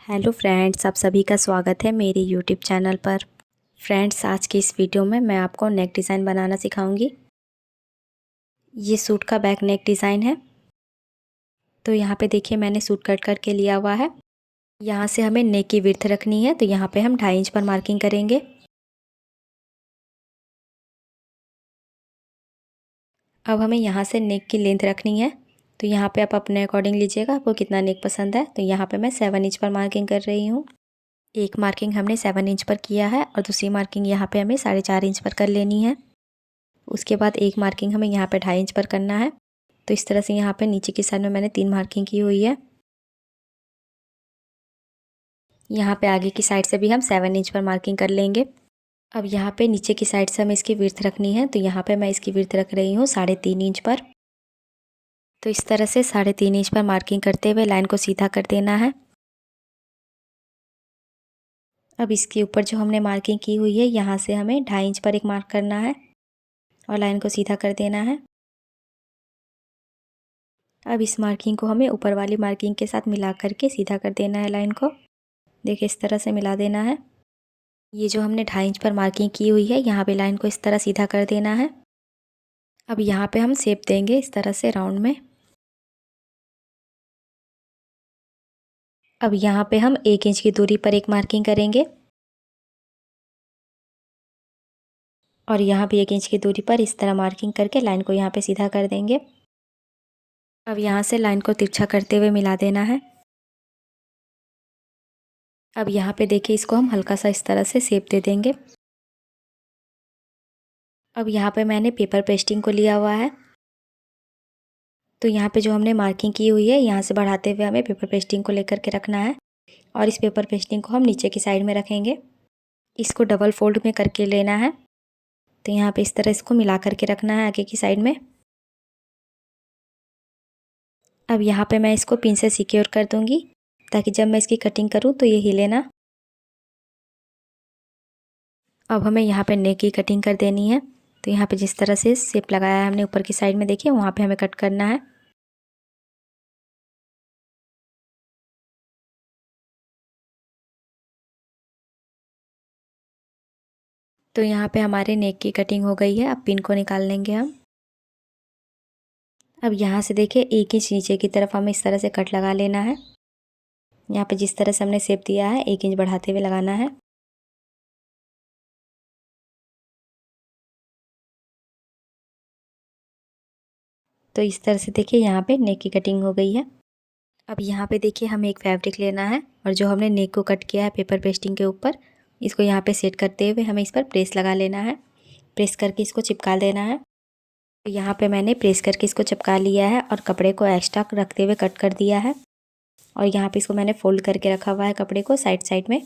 Hello friends, आप सभी का स्वागत है मेरे यूट्यूब चैनल पर। फ्रेंड्स, आज की इस वीडियो में मैं आपको नेक डिज़ाइन बनाना सिखाऊंगी। ये सूट का बैक नेक डिज़ाइन है। तो यहाँ पे देखिए मैंने सूट कट करके लिया हुआ है। यहाँ से हमें नेक की विड्थ रखनी है, तो यहाँ पे हम 2.5 इंच पर मार्किंग करेंगे। अब हमें यहाँ से नेक की लेंथ रखनी है, तो यहाँ पे आप अपने अकॉर्डिंग लीजिएगा, आपको कितना नेक पसंद है। तो यहाँ पे मैं 7 इंच पर मार्किंग कर रही हूँ। एक मार्किंग हमने 7 इंच पर किया है और दूसरी मार्किंग यहाँ पे हमें 4.5 इंच पर कर लेनी है। उसके बाद एक मार्किंग हमें यहाँ पे 2.5 इंच पर करना है। तो इस तरह से यहाँ पे नीचे की साइड में मैंने 3 मार्किंग की हुई है। यहाँ पे आगे की साइड से भी हम 7 इंच पर मार्किंग कर लेंगे। अब यहाँ पे नीचे की साइड से हमें इसकी विड्थ रखनी है, तो यहाँ पे मैं इसकी विड्थ रख रही हूँ 3.5 इंच पर। तो इस तरह से 3.5 इंच पर मार्किंग करते हुए लाइन को सीधा कर देना है। अब इसके ऊपर जो हमने मार्किंग की हुई है, यहाँ से हमें 2.5 इंच पर एक मार्क करना है और लाइन को सीधा कर देना है। अब इस मार्किंग को हमें ऊपर वाली मार्किंग के साथ मिला करके सीधा कर देना है लाइन को। देखिए इस तरह से मिला देना है। ये जो हमने 2.5 इंच पर मार्किंग की हुई है, यहाँ पे लाइन को इस तरह सीधा कर देना है। अब यहाँ पे हम शेप देंगे इस तरह से राउंड में। अब यहाँ पे हम 1 इंच की दूरी पर एक मार्किंग करेंगे और यहाँ भी 1 इंच की दूरी पर इस तरह मार्किंग करके लाइन को यहाँ पे सीधा कर देंगे। अब यहाँ से लाइन को तिरछा करते हुए मिला देना है। अब यहाँ पे देखिए इसको हम हल्का सा इस तरह से शेप दे देंगे। अब यहाँ पे मैंने पेपर पेस्टिंग को लिया हुआ है, तो यहाँ पे जो हमने मार्किंग की हुई है, यहाँ से बढ़ाते हुए हमें पेपर पेस्टिंग को लेकर के रखना है और इस पेपर पेस्टिंग को हम नीचे की साइड में रखेंगे। इसको डबल फोल्ड में करके लेना है, तो यहाँ पे इस तरह इसको मिला करके रखना है आगे की साइड में। अब यहाँ पे मैं इसको पिन से सिक्योर कर दूँगी, ताकि जब मैं इसकी कटिंग करूँ तो ये हिले ना। अब हमें यहाँ पे नेक की कटिंग कर देनी है, तो यहाँ पे जिस तरह से शेप लगाया है हमने ऊपर की साइड में, देखिए वहाँ पे हमें कट करना है। तो यहाँ पे हमारे नेक की कटिंग हो गई है। अब पिन को निकाल लेंगे हम। अब यहाँ से देखिए 1 इंच नीचे की तरफ हमें इस तरह से कट लगा लेना है। यहाँ पे जिस तरह से हमने शेप दिया है, 1 इंच बढ़ाते हुए लगाना है। तो इस तरह से देखिए यहाँ पे नेक की कटिंग हो गई है। अब यहाँ पे देखिए हमें एक फैब्रिक लेना है और जो हमने नेक को कट किया है पेपर पेस्टिंग के ऊपर, इसको यहाँ पे सेट करते हुए हमें इस पर प्रेस लगा लेना है। प्रेस करके इसको चिपका देना है। तो यहाँ पे मैंने प्रेस करके इसको चिपका लिया है और कपड़े को एक्स्ट्रा रखते हुए कट कर दिया है और यहाँ पे इसको मैंने फोल्ड करके रखा हुआ है कपड़े को साइड साइड में।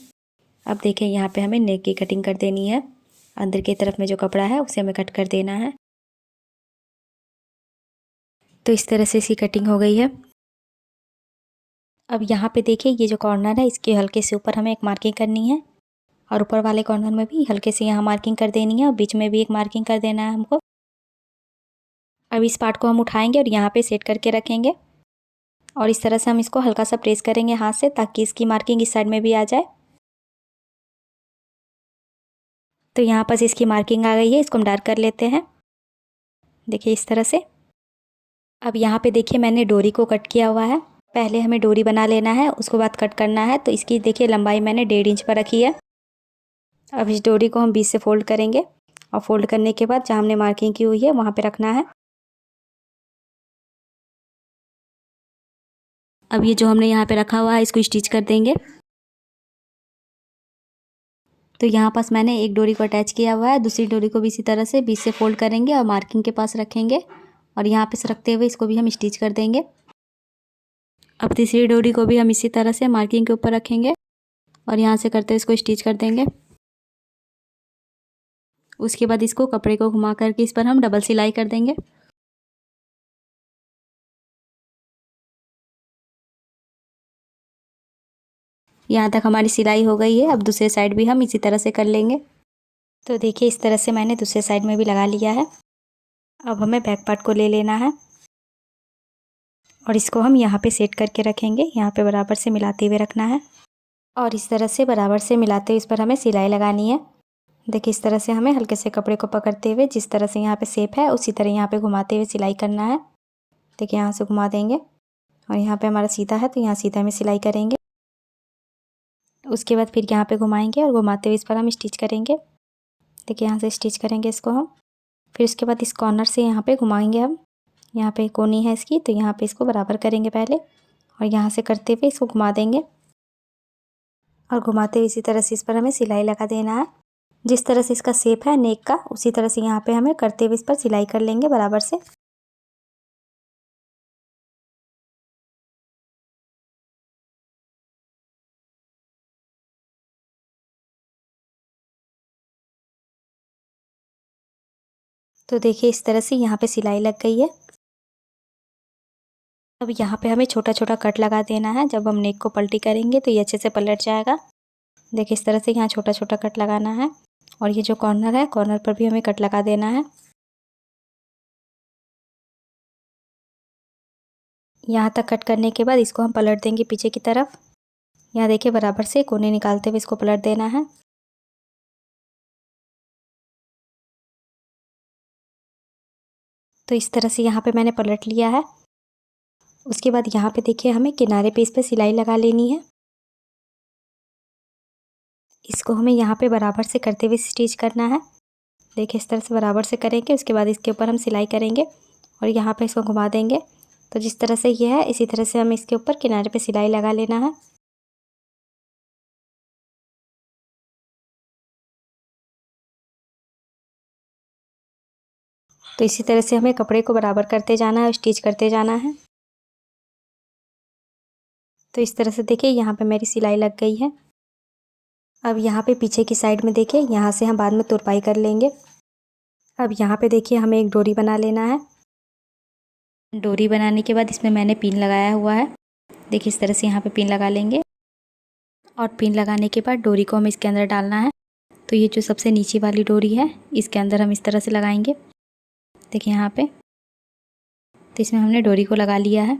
अब देखिए यहाँ पे हमें नेक की कटिंग कर देनी है। अंदर की तरफ में जो कपड़ा है उसे हमें कट कर देना है। तो इस तरह से इसकी कटिंग हो गई है। अब यहाँ पे देखिए ये जो कॉर्नर है, इसके हल्के से ऊपर हमें एक मार्किंग करनी है और ऊपर वाले कॉर्नर में भी हल्के से यहाँ मार्किंग कर देनी है और बीच में भी एक मार्किंग कर देना है हमको। अब इस पार्ट को हम उठाएंगे और यहाँ पे सेट करके रखेंगे और इस तरह से हम इसको हल्का सा प्रेस करेंगे हाथ से, ताकि इसकी मार्किंग इस साइड में भी आ जाए। तो यहाँ पर इसकी मार्किंग आ गई है, इसको हम डार्क कर लेते हैं। देखिए इस तरह से। अब यहाँ पे देखिए मैंने डोरी को कट किया हुआ है। पहले हमें डोरी बना लेना है, उसके बाद कट करना है। तो इसकी देखिए लंबाई मैंने 1.5 इंच पर रखी है। अब इस डोरी को हम बीच से फोल्ड करेंगे और फोल्ड करने के बाद जहाँ हमने मार्किंग की हुई है वहाँ पे रखना है। अब ये जो हमने यहाँ पे रखा हुआ है, इसको स्टिच कर देंगे। तो यहाँ पास मैंने एक डोरी को अटैच किया हुआ है, दूसरी डोरी को भी इसी तरह से बीच से फोल्ड करेंगे और मार्किंग के पास रखेंगे और यहाँ पे रखते हुए इसको भी हम स्टिच कर देंगे। अब तीसरी डोरी को भी हम इसी तरह से मार्किंग के ऊपर रखेंगे और यहाँ से करते हुए इसको स्टिच कर देंगे। उसके बाद इसको कपड़े को घुमा करके इस पर हम डबल सिलाई कर देंगे। यहाँ तक हमारी सिलाई हो गई है। अब दूसरे साइड भी हम इसी तरह से कर लेंगे। तो देखिए इस तरह से मैंने दूसरे साइड में भी लगा लिया है। अब हमें बैक पार्ट को ले लेना है और इसको हम यहाँ पे सेट करके रखेंगे। यहाँ पे बराबर से मिलाते हुए रखना है। और इस तरह से बराबर से मिलाते हुए इस पर हमें सिलाई लगानी है। देखिए इस तरह से हमें हल्के से कपड़े को पकड़ते हुए जिस तरह से यहाँ पे शेप है उसी तरह यहाँ पे घुमाते हुए सिलाई करना है। देखिए यहाँ से घुमा देंगे और यहाँ पे हमारा सीधा है तो यहाँ सीधा में सिलाई करेंगे। उसके बाद फिर यहाँ पे घुमाएंगे और घुमाते हुए इस पर हम स्टिच करेंगे। देखिए यहाँ से स्टिच करेंगे इसको हम। फिर उसके बाद इस कॉर्नर से यहाँ पे घुमाएंगे हम। यहाँ पे कोनी है इसकी तो यहाँ पे इसको बराबर करेंगे पहले और यहाँ से करते हुए इसको घुमा देंगे और घुमाते हुए इसी तरह से इस पर हमें सिलाई लगा देना है। जिस तरह से इसका शेप है नेक का उसी तरह से यहाँ पे हमें करते हुए इस पर सिलाई कर लेंगे बराबर से। तो देखिए इस तरह से यहाँ पे सिलाई लग गई है। अब यहाँ पे हमें छोटा छोटा कट लगा देना है। जब हम नेक को पलटी करेंगे तो ये अच्छे से पलट जाएगा। देखिए इस तरह से यहाँ छोटा छोटा कट लगाना है और ये जो कॉर्नर है कॉर्नर पर भी हमें कट लगा देना है। यहाँ तक कट करने के बाद इसको हम पलट देंगे पीछे की तरफ। यहाँ देखिए बराबर से कोने निकालते हुए इसको पलट देना है। तो इस तरह से यहाँ पे मैंने पलट लिया है। उसके बाद यहाँ पे देखिए हमें किनारे पे इस पर सिलाई लगा लेनी है। इसको हमें यहाँ पे बराबर से करते हुए स्टिच करना है। देखिए इस तरह से बराबर से करेंगे। उसके बाद इसके ऊपर हम सिलाई करेंगे और यहाँ पे इसको घुमा देंगे। तो जिस तरह से ये है इसी तरह से हमें इसके ऊपर किनारे पे सिलाई लगा लेना है। तो इसी तरह से हमें कपड़े को बराबर करते जाना है और स्टिच करते जाना है। तो इस तरह से देखिए यहाँ पे मेरी सिलाई लग गई है। अब यहाँ पे पीछे की साइड में देखिए यहाँ से हम बाद में तुरपाई कर लेंगे। अब यहाँ पे देखिए हमें एक डोरी बना लेना है। डोरी बनाने के बाद इसमें मैंने पिन लगाया हुआ है। देखिए इस तरह से यहाँ पे पिन लगा लेंगे और पिन लगाने के बाद डोरी को हमें इसके अंदर डालना है। तो ये जो सबसे नीचे वाली डोरी है इसके अंदर हम इस तरह से लगाएंगे। देखिए यहाँ पे तो इसमें हमने डोरी को लगा लिया है।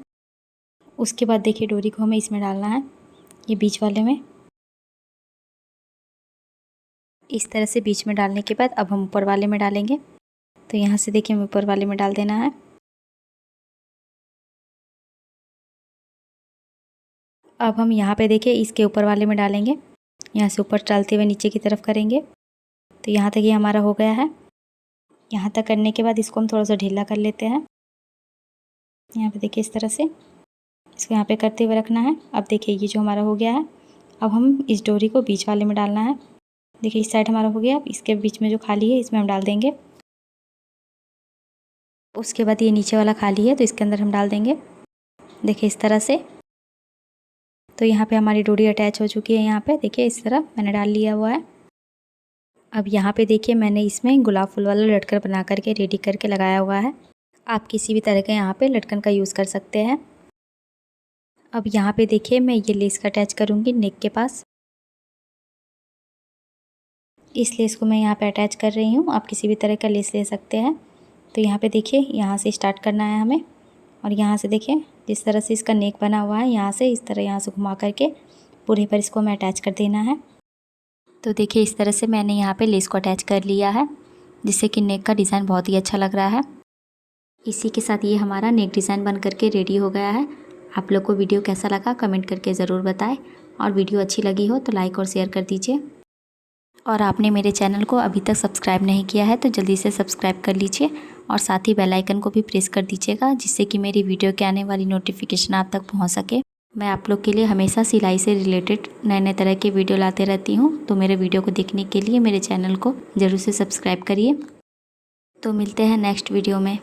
उसके बाद देखिए डोरी को हमें इसमें डालना है, ये बीच वाले में। इस तरह से बीच में डालने के बाद अब हम ऊपर वाले में डालेंगे। तो यहाँ से देखिए हमें ऊपर वाले में डाल देना है। अब हम यहाँ पे देखिए इसके ऊपर वाले में डालेंगे। यहाँ से ऊपर डालते हुए नीचे की तरफ करेंगे। तो यहाँ तक ये हमारा हो गया है। यहाँ तक करने के बाद इसको हम थोड़ा सा ढीला कर लेते हैं। यहाँ पे देखिए इस तरह से इसको यहाँ पे करते हुए रखना है। अब देखिए ये जो हमारा हो गया है। अब हम इस डोरी को बीच वाले में डालना है। देखिए इस साइड हमारा हो गया। अब इसके बीच में जो खाली है इसमें हम डाल देंगे। उसके बाद ये नीचे वाला खाली है तो इसके अंदर हम डाल देंगे। देखिए इस तरह से। तो यहाँ पे हमारी डोरी अटैच हो चुकी है। यहाँ पे देखिए इस तरह मैंने डाल लिया हुआ है। अब यहाँ पे देखिए मैंने इसमें गुलाब फूल वाला लटकन बना करके रेडी करके लगाया हुआ है। आप किसी भी तरह के यहाँ पे लटकन का यूज़ कर सकते हैं। अब यहाँ पे देखिए मैं ये लेस का अटैच करूँगी नेक के पास। इस लेस को मैं यहाँ पे अटैच कर रही हूँ। आप किसी भी तरह का लेस ले सकते हैं। तो यहाँ पे देखिए यहाँ से स्टार्ट करना है हमें और यहाँ से देखिए जिस तरह से इसका नेक बना हुआ है यहाँ से इस तरह यहाँ से घुमा करके पूरे पर इसको हमें अटैच कर देना है। तो देखिए इस तरह से मैंने यहाँ पे लेस को अटैच कर लिया है जिससे कि नेक का डिज़ाइन बहुत ही अच्छा लग रहा है। इसी के साथ ये हमारा नेक डिज़ाइन बन करके रेडी हो गया है। आप लोग को वीडियो कैसा लगा कमेंट करके ज़रूर बताएं और वीडियो अच्छी लगी हो तो लाइक और शेयर कर दीजिए। और आपने मेरे चैनल को अभी तक सब्सक्राइब नहीं किया है तो जल्दी से सब्सक्राइब कर लीजिए और साथ ही बेल आइकन को भी प्रेस कर दीजिएगा जिससे कि मेरी वीडियो के आने वाली नोटिफिकेशन आप तक पहुंच सके। मैं आप लोग के लिए हमेशा सिलाई से रिलेटेड नए नए तरह के वीडियो लाते रहती हूं। तो मेरे वीडियो को देखने के लिए मेरे चैनल को ज़रूर से सब्सक्राइब करिए। तो मिलते हैं नेक्स्ट वीडियो में।